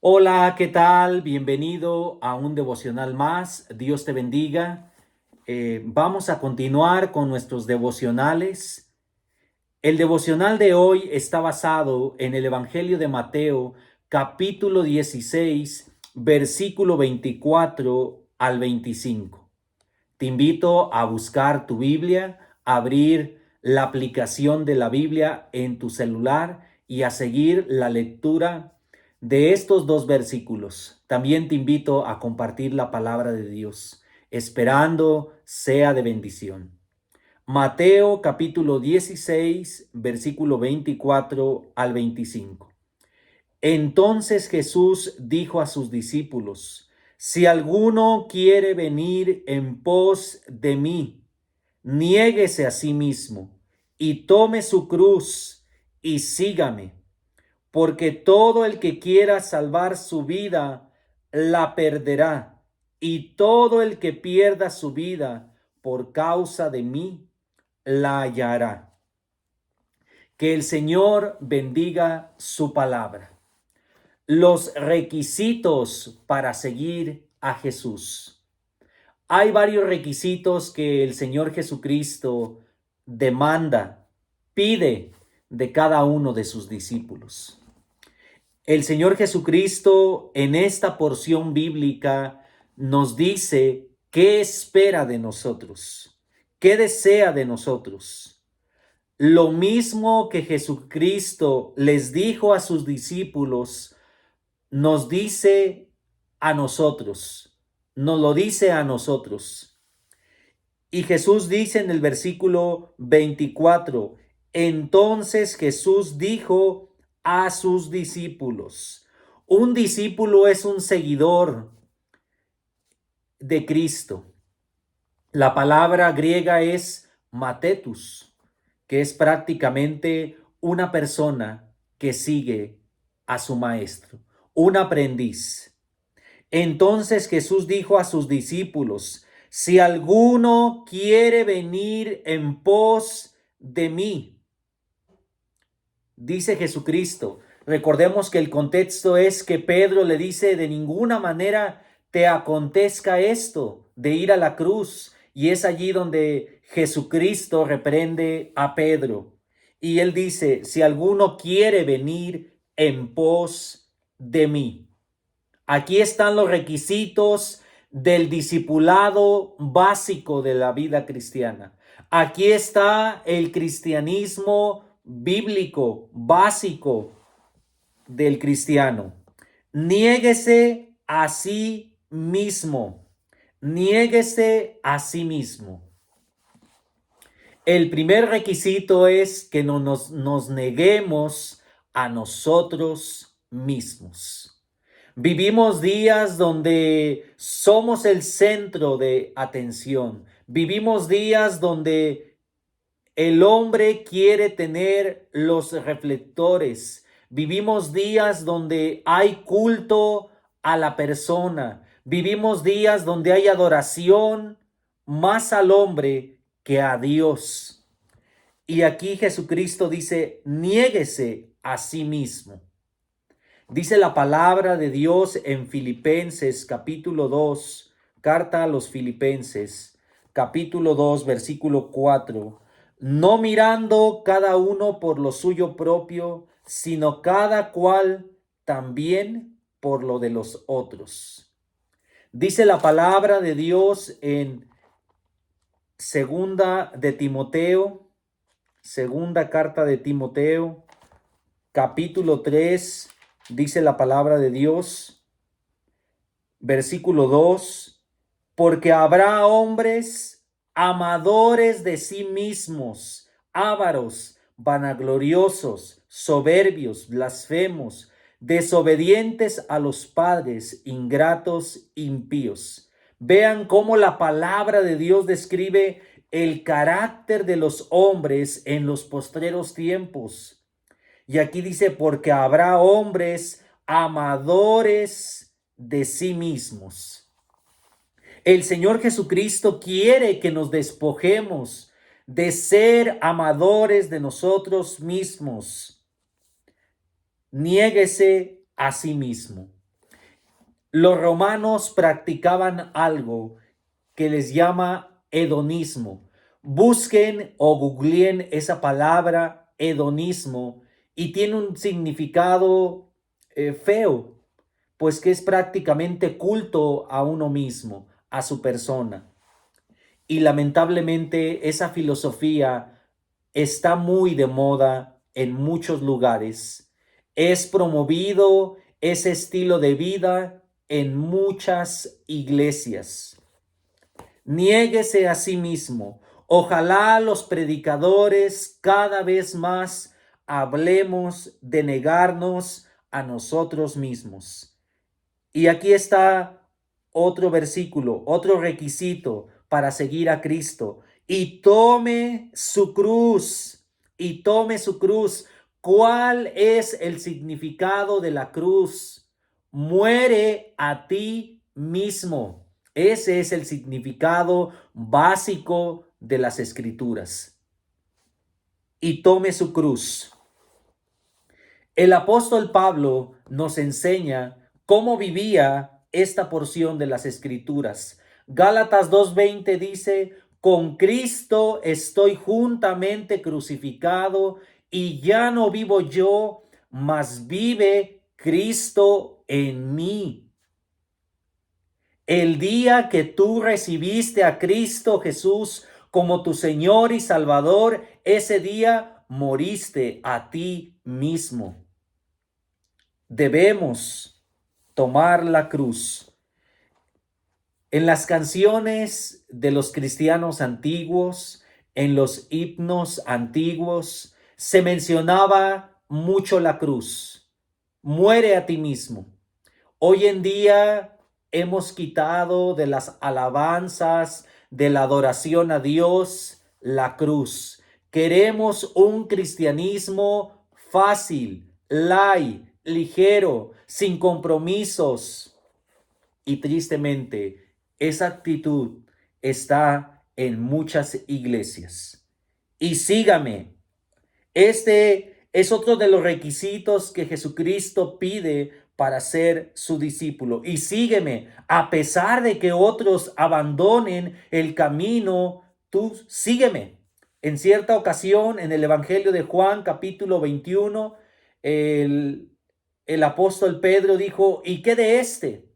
Hola, ¿qué tal? Bienvenido a un devocional más. Dios te bendiga. Vamos a continuar con nuestros devocionales. El devocional de hoy está basado en el Evangelio de Mateo, capítulo 16, versículo 24 al 25. Te invito a buscar tu Biblia, a abrir la aplicación de la Biblia en tu celular y a seguir la lectura de estos dos versículos. También te invito a compartir la palabra de Dios, esperando sea de bendición. Mateo capítulo 16, versículo 24 al 25. Entonces Jesús dijo a sus discípulos: Si alguno quiere venir en pos de mí, niéguese a sí mismo y tome su cruz y sígame, porque todo el que quiera salvar su vida la perderá, y todo el que pierda su vida por causa de mí la hallará. Que el Señor bendiga su palabra. Los requisitos para seguir a Jesús. Hay varios requisitos que el Señor Jesucristo demanda, pide de cada uno de sus discípulos. El Señor Jesucristo en esta porción bíblica nos dice qué espera de nosotros, qué desea de nosotros. Lo mismo que Jesucristo les dijo a sus discípulos, nos dice a nosotros, nos lo dice a nosotros. Y Jesús dice en el versículo 24, entonces Jesús dijo a sus discípulos. Un discípulo es un seguidor de Cristo. La palabra griega es matetus, que es prácticamente una persona que sigue a su maestro, un aprendiz. Entonces Jesús dijo a sus discípulos: si alguno quiere venir en pos de mí, dice Jesucristo. Recordemos que el contexto es que Pedro le dice: de ninguna manera te acontezca esto de ir a la cruz. Y es allí donde Jesucristo reprende a Pedro. Y él dice: si alguno quiere venir en pos de mí. Aquí están los requisitos del discipulado básico de la vida cristiana. Aquí está el cristianismo bíblico básico del cristiano. Niéguese a sí mismo. Niéguese a sí mismo. El primer requisito es que no nos neguemos a nosotros mismos. Vivimos días donde somos el centro de atención. Vivimos días donde el hombre quiere tener los reflectores. Vivimos días donde hay culto a la persona. Vivimos días donde hay adoración más al hombre que a Dios. Y aquí Jesucristo dice: niéguese a sí mismo. Dice la palabra de Dios en Filipenses capítulo 2, carta a los Filipenses, capítulo 2, versículo 4, no mirando cada uno por lo suyo propio, sino cada cual también por lo de los otros. Dice la palabra de Dios en segunda de Timoteo, segunda carta de Timoteo, capítulo 3, dice la palabra de Dios, versículo 2, porque habrá hombres amadores de sí mismos, ávaros, vanagloriosos, soberbios, blasfemos, desobedientes a los padres, ingratos, impíos. Vean cómo la palabra de Dios describe el carácter de los hombres en los postreros tiempos. Y aquí dice: porque habrá hombres amadores de sí mismos. El Señor Jesucristo quiere que nos despojemos de ser amadores de nosotros mismos. Niéguese a sí mismo. Los romanos practicaban algo que les llama hedonismo. Busquen o googleen esa palabra hedonismo y tiene un significado feo, pues que es prácticamente culto a uno mismo, a su persona. Y lamentablemente esa filosofía está muy de moda en muchos lugares. Es promovido ese estilo de vida en muchas iglesias. Niéguese a sí mismo. Ojalá los predicadores cada vez más hablemos de negarnos a nosotros mismos. Y aquí está otro versículo, otro requisito para seguir a Cristo. Y tome su cruz, y tome su cruz. ¿Cuál es el significado de la cruz? Muere a ti mismo. Ese es el significado básico de las Escrituras. Y tome su cruz. El apóstol Pablo nos enseña cómo vivía esta porción de las Escrituras. Gálatas 2:20 dice, con Cristo estoy juntamente crucificado y ya no vivo yo, mas vive Cristo en mí. El día que tú recibiste a Cristo Jesús como tu Señor y Salvador, ese día moriste a ti mismo. Debemos tomar la cruz. En las canciones de los cristianos antiguos, en los himnos antiguos, se mencionaba mucho la cruz. Muere a ti mismo. Hoy en día hemos quitado de las alabanzas, de la adoración a Dios, la cruz. Queremos un cristianismo fácil, light, ligero, sin compromisos. Y tristemente, esa actitud está en muchas iglesias. Y sígame. Este es otro de los requisitos que Jesucristo pide para ser su discípulo. Y sígueme, a pesar de que otros abandonen el camino, tú sígueme. En cierta ocasión, en el Evangelio de Juan, capítulo 21, el apóstol Pedro dijo, ¿y qué de este?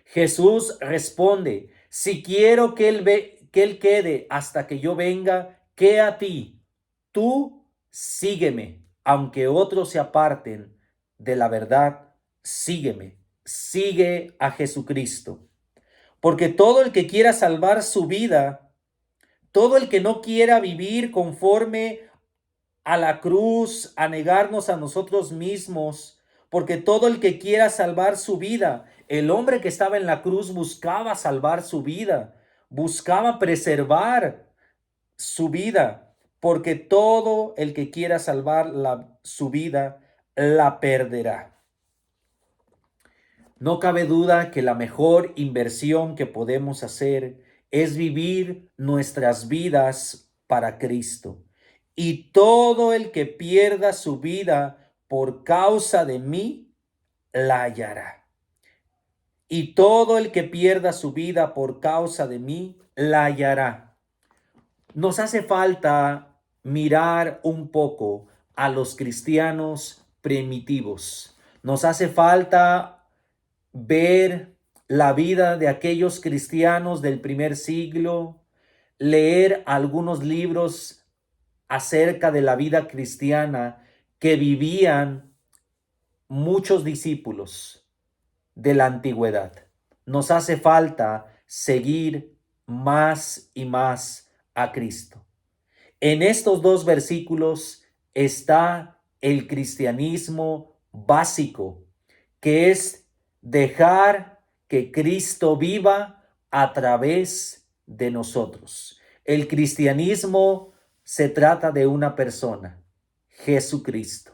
Jesús responde, si quiero que él quede hasta que yo venga, ¿qué a ti? Tú sígueme, aunque otros se aparten de la verdad, sígueme, sigue a Jesucristo. Porque todo el que quiera salvar su vida, todo el que no quiera vivir conforme a la cruz, a negarnos a nosotros mismos, porque todo el que quiera salvar su vida, el hombre que estaba en la cruz buscaba salvar su vida, buscaba preservar su vida, porque todo el que quiera salvar su vida la perderá. No cabe duda que la mejor inversión que podemos hacer es vivir nuestras vidas para Cristo. Y todo el que pierda su vida por causa de mí, la hallará. Y todo el que pierda su vida por causa de mí, la hallará. Nos hace falta mirar un poco a los cristianos primitivos. Nos hace falta ver la vida de aquellos cristianos del primer siglo, leer algunos libros acerca de la vida cristiana que vivían muchos discípulos de la antigüedad. Nos hace falta seguir más y más a Cristo. En estos dos versículos está el cristianismo básico, que es dejar que Cristo viva a través de nosotros. El cristianismo se trata de una persona, Jesucristo.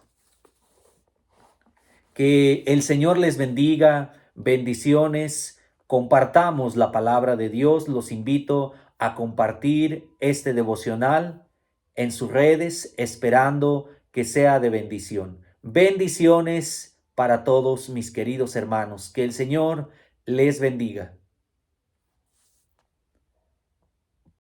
Que el Señor les bendiga, bendiciones. Compartamos la palabra de Dios. Los invito a compartir este devocional en sus redes, esperando que sea de bendición. Bendiciones para todos mis queridos hermanos. Que el Señor les bendiga.